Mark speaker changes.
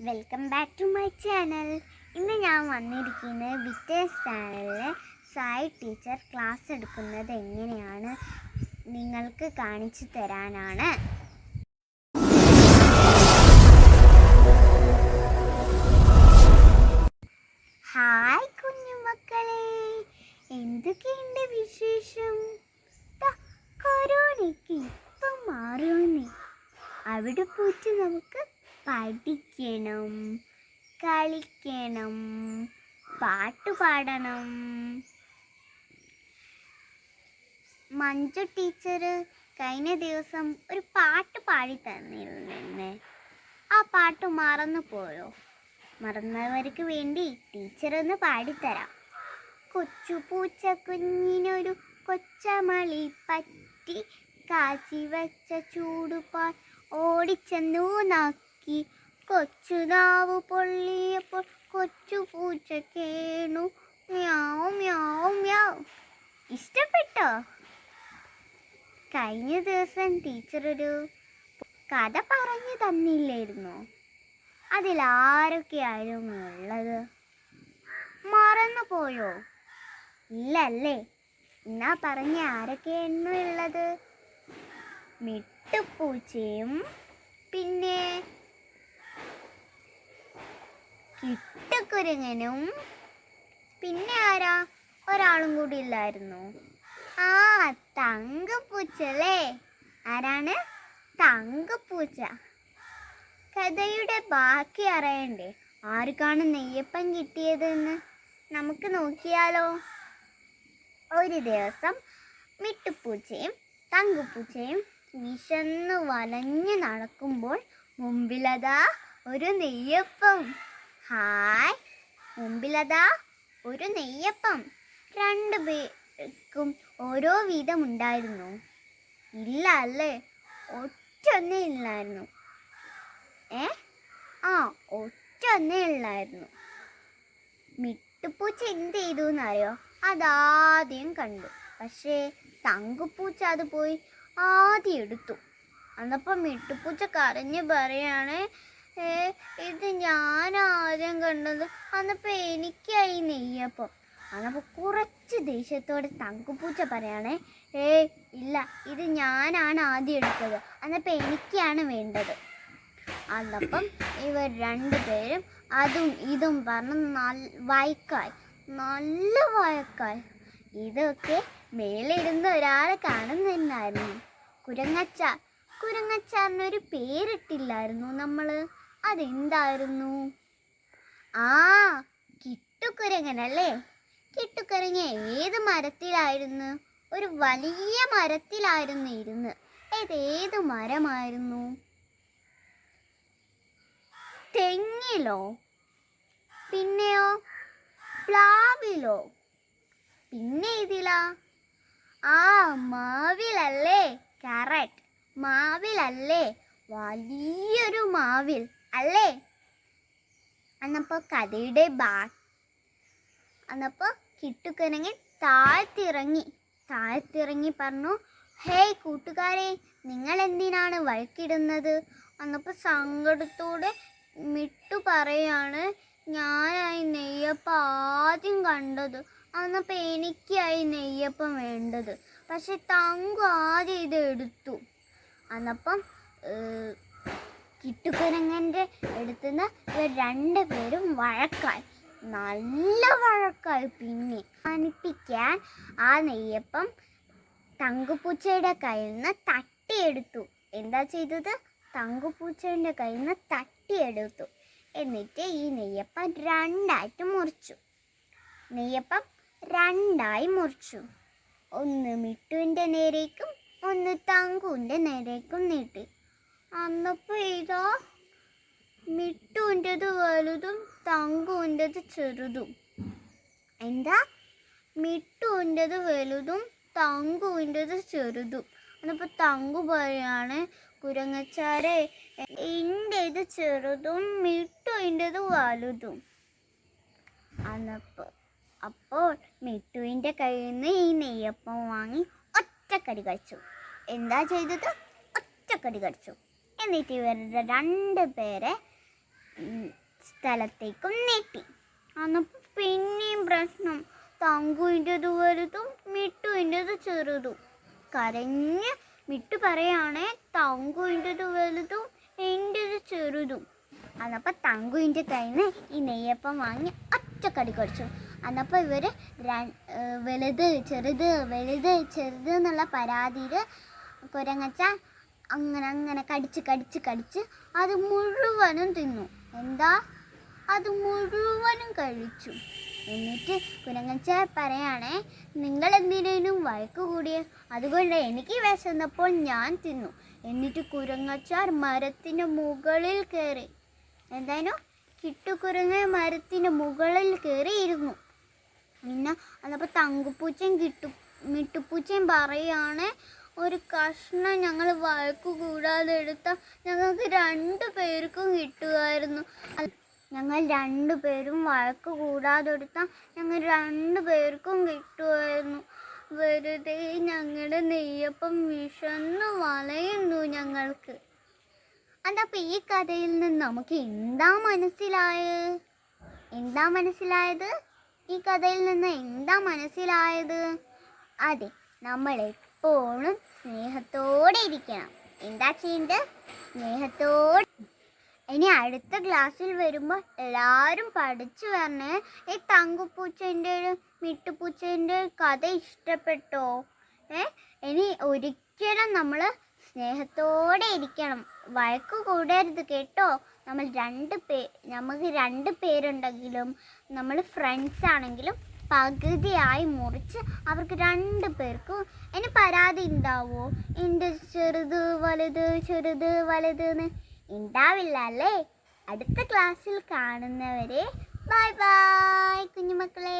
Speaker 1: Welcome back to my channel. ഇന്ന് ഞാൻ വന്നിരിക്കുന്നത് വിറ്റേഴ്സ് ചാനലിൽ സായി ടീച്ചർ ക്ലാസ് എടുക്കുന്നത് എങ്ങനെയാണ് നിങ്ങൾക്ക് കാണിച്ചു തരാനാണ്. ഹായ് കുഞ്ഞുമക്കളെ, എന്തൊക്കെയുണ്ട് വിശേഷം? കൊറോണയ്ക്ക് ഇപ്പം മാറുമെന്നേ. അവിടെ പോയിട്ട് നമുക്ക് പഠിക്കണം, കളിക്കണം, പാട്ട് പാടണം. മഞ്ജു ടീച്ചർ കഴിഞ്ഞ ദിവസം ഒരു പാട്ട് പാടി തന്നിരുന്നെന്ന്. ആ പാട്ട് മറന്നു പോയോ? മറന്നവർക്ക് വേണ്ടി ടീച്ചർ ഒന്ന് പാടിത്തരാം. കൊച്ചു പൂച്ച കുഞ്ഞിനൊരു കൊച്ചമളി പറ്റി, കാച്ചി വെച്ച ചൂടുപാൽ ഓടിച്ചെന്നു നാക്കി, കൊച്ചു നാവ് പൊള്ളിയപ്പോൾ കൊച്ചു പൂച്ച കേണു മ്യാവ് മ്യാവ് മ്യാവ്. ഇഷ്ടപ്പെട്ടോ? കഴിഞ്ഞ ദിവസം ടീച്ചർ ഒരു കഥ പറഞ്ഞു തന്നില്ലായിരുന്നോ? അതിലാരൊക്കെയായിരുന്നു ഉള്ളത്? മറന്നു പോയോ? ഇല്ലല്ലേ? എന്നാ പറഞ്ഞ ആരൊക്കെയായിരുന്നു ഉള്ളത്? മിട്ടുപൂച്ചയും പിന്നെ കിട്ടുകുരങ്ങനും പിന്നെ ആരാ? ഒരാളും കൂടി ഇല്ലായിരുന്നു. ആ, തങ്കപ്പൂച്ചല്ലേ? ആരാണ്? തങ്കപ്പൂച്ച. കഥയുടെ ബാക്കി അറിയണ്ടേ? ആർക്കാണ് നെയ്യപ്പം കിട്ടിയതെന്ന് നമുക്ക് നോക്കിയാലോ? ഒരു ദിവസം മിട്ടുപൂച്ചയും തങ്കപ്പൂച്ചയും വിശന്ന് വലഞ്ഞു നടക്കുമ്പോൾ മുമ്പിലതാ ഒരു നെയ്യപ്പം. ഹായ്, മുമ്പിലതാ ഒരു നെയ്യപ്പം. രണ്ടുപേർക്കും ഓരോ വീതം ഉണ്ടായിരുന്നു. ഇല്ല അല്ലേ? ഒറ്റൊന്നേ ഇല്ലായിരുന്നു. ഒറ്റൊന്നേ ഉള്ളായിരുന്നു. മിട്ടുപൂച്ച എന്ത് ചെയ്തു എന്നറിയോ? അതാദ്യം കണ്ടു. പക്ഷേ തങ്കപ്പൂച്ച അത് പോയി ആദ്യം എടുത്തു. അന്നപ്പോൾ മിട്ടുപൂച്ച കരഞ്ഞ് പറയാണ്, ഇത് ഞാൻ ആദ്യം കണ്ടത്, അന്നപ്പോൾ എനിക്കായി നെയ്യപ്പം. അന്നപ്പോൾ കുറച്ച് ദേഷ്യത്തോടെ തങ്കപ്പൂച്ച പറയാണ്, ഇല്ല, ഇത് ഞാനാണ് ആദ്യം എടുത്തത്, അന്നപ്പോൾ എനിക്കാണ് വേണ്ടത്. അന്നപ്പം ഇവർ രണ്ടുപേരും അതും ഇതും പറഞ്ഞ് വഴക്കായി, നല്ല വഴക്കായി. ഇതൊക്കെ മേലിരുന്ന് ഒരാളെ കാണുന്നുണ്ടായിരുന്നു. കുരങ്ങച്ചാർ. കുരങ്ങച്ചാറിനൊരു പേരിട്ടില്ലായിരുന്നു നമ്മൾ? അതെന്തായിരുന്നു? കിട്ടുകുരങ്ങനല്ലേ? കിട്ടുകുരങ്ങ ഏത് മരത്തിലായിരുന്നു? ഒരു വലിയ മരത്തിലായിരുന്നു ഇരുന്ന്. ഏത് മരമായിരുന്നു? തെങ്ങിലോ? പിന്നെയോ? പ്ലാവിലോ? പിന്നെ ഇതിലാ? മാവിലല്ലേ? കറക്റ്റ്, മാവിലല്ലേ? വലിയൊരു മാവിൽ അല്ലേ? അന്നപ്പോൾ കഥയുടെ അന്നപ്പോൾ കിട്ടുകുരങ്ങൻ താഴ്ത്തിറങ്ങി പറഞ്ഞു, ഹേയ് കൂട്ടുകാരെ, നിങ്ങൾ എന്തിനാണ് വഴക്കിടുന്നത്? അന്നപ്പോൾ സങ്കടത്തോടെ മിട്ടു പറയാണ്, ഞാനായി നെയ്യപ്പം ആദ്യം കണ്ടത്, അന്നപ്പോൾ എനിക്കായി നെയ്യപ്പം വേണ്ടത്, പക്ഷെ തങ്കു ആദ്യം ഇത് എടുത്തു. അന്നപ്പം കിട്ടുകുരങ്ങൻ്റെ അടുത്തുനിന്ന് ഇവർ രണ്ടുപേരും വഴക്കായി, നല്ല വഴക്കായി. പിന്നെ അനിപ്പിക്കാൻ ആ നെയ്യപ്പം തങ്കപ്പൂച്ചയുടെ കയ്യിൽ നിന്ന് തട്ടിയെടുത്തു. എന്താ ചെയ്തത്? തങ്കപ്പൂച്ചയുടെ കയ്യിൽ നിന്ന് തട്ടിയെടുത്തു. എന്നിട്ട് ഈ നെയ്യപ്പം രണ്ടായിട്ട് മുറിച്ചു. ഒന്ന് മിട്ടുവിൻ്റെ നേരേക്കും ഒന്ന് തങ്കുവിൻ്റെ നേരേക്കും നീട്ടി. അന്നപ്പോൾ ഇതാ മിട്ടുവിൻ്റെത് വലുതും തങ്കുവിൻ്റെത് ചെറുതും. എന്താ? മിട്ടുവിൻ്റെത് വലുതും തങ്കുവിൻ്റെത് ചെറുതും. അന്നപ്പോൾ തങ്കു പറയാണ്, കുരങ്ങച്ചാരെ, എൻ്റേത് ചെറുതും മിട്ടുവിൻ്റെത് വലുതും. അപ്പോൾ മിട്ടുവിൻ്റെ കയ്യിൽ നിന്ന് ഈ നെയ്യപ്പം വാങ്ങി ഒറ്റക്കടി കഴിച്ചു. എന്താ ചെയ്തത്? ഒറ്റക്കടി കഴിച്ചു. എന്നിട്ട് ഇവരുടെ രണ്ടുപേരെ സ്ഥലത്തേക്കും നീട്ടി. അന്നപ്പോൾ പിന്നെയും പ്രശ്നം. തങ്കുവിൻ്റെത് വലുതും മിട്ടുവിൻ്റെത് ചെറുതും. കരഞ്ഞ് മിട്ടു പറയാണേ, തങ്കുവിൻ്റെത് വലുതും എൻ്റെത് ചെറുതും. അന്നപ്പോൾ തങ്കുവിൻ്റെ കയ്യിൽ നിന്ന് ഈ നെയ്യപ്പം വാങ്ങി ഒറ്റക്കടി കടിച്ചു. അന്നപ്പോൾ ഇവർ വലുത് ചെറുത് വലുത് ചെറുത് എന്നുള്ള പരാതിയിൽ കുരങ്ങച്ച അങ്ങനെ കടിച്ച് അത് മുഴുവനും തിന്നു. അത് മുഴുവനും കഴിച്ചു. എന്നിട്ട് കുരങ്ങച്ച പറയാണേ, നിങ്ങൾ എന്തിനേനും വഴക്ക് കൂടിയേ? അതുകൊണ്ട് എനിക്ക് വിശന്നപ്പോൾ ഞാൻ തിന്നു. എന്നിട്ട് കുരങ്ങച്ചാർ മരത്തിൻ്റെ മുകളിൽ കയറി. എന്തായാലും കിട്ടുകുരങ്ങ മരത്തിൻ്റെ മുകളിൽ കയറിയിരുന്നു. പിന്നെ അതപ്പോൾ തങ്കുപ്പൂച്ചയും മിട്ടുപ്പൂച്ചയും പറയാണ്, ഒരു കഷ്ണം ഞങ്ങൾ വഴക്ക് കൂടാതെ എടുത്താൽ ഞങ്ങൾക്ക് 2 പേർക്കും കിട്ടുമായിരുന്നു. ഞങ്ങൾ 2 പേരും വഴക്ക് കൂടാതെ എടുത്താൽ ഞങ്ങൾ 2 പേർക്കും കിട്ടുമായിരുന്നു. വെറുതെ ഞങ്ങളുടെ നെയ്യപ്പം വിശന്നു വലയുന്നു ഞങ്ങൾക്ക്. അതപ്പോൾ ഈ കഥയിൽ നിന്ന് നമുക്ക് എന്താ മനസ്സിലായത്? ഈ കഥയിൽ നിന്ന് എന്താ മനസ്സിലായത്? അതെ, നമ്മൾ എപ്പോഴും സ്നേഹത്തോടെ ഇരിക്കണം. എന്താ ചെയ്യേണ്ടത്? സ്നേഹത്തോടെ. ഇനി അടുത്ത ക്ലാസ്സിൽ വരുമ്പോൾ എല്ലാവരും പഠിച്ചു വരണേ. ഈ തങ്കുപ്പൂച്ചേൻ്റെയും മിട്ടുപൂച്ചേൻ്റെ കഥ ഇഷ്ടപ്പെട്ടോ? ഇനി ഒരിക്കലും നമ്മൾ സ്നേഹത്തോടെ ഇരിക്കണം, വഴക്ക് കൂടരുത് കേട്ടോ. നമുക്ക് 2 പേരുണ്ടെങ്കിലും നമ്മൾ ഫ്രണ്ട്സ് ആണെങ്കിലും പകുതിയായി മുറിച്ച് അവർക്ക് 2 പേർക്കും ഇനി പരാതി ഉണ്ടാവോ? എൻ്റെ ചെറുത് വലുത് എന്ന് ഉണ്ടാവില്ല അല്ലേ? അടുത്ത ക്ലാസ്സിൽ കാണുന്നവരെ ബൈ ബൈ കുഞ്ഞുമക്കളെ.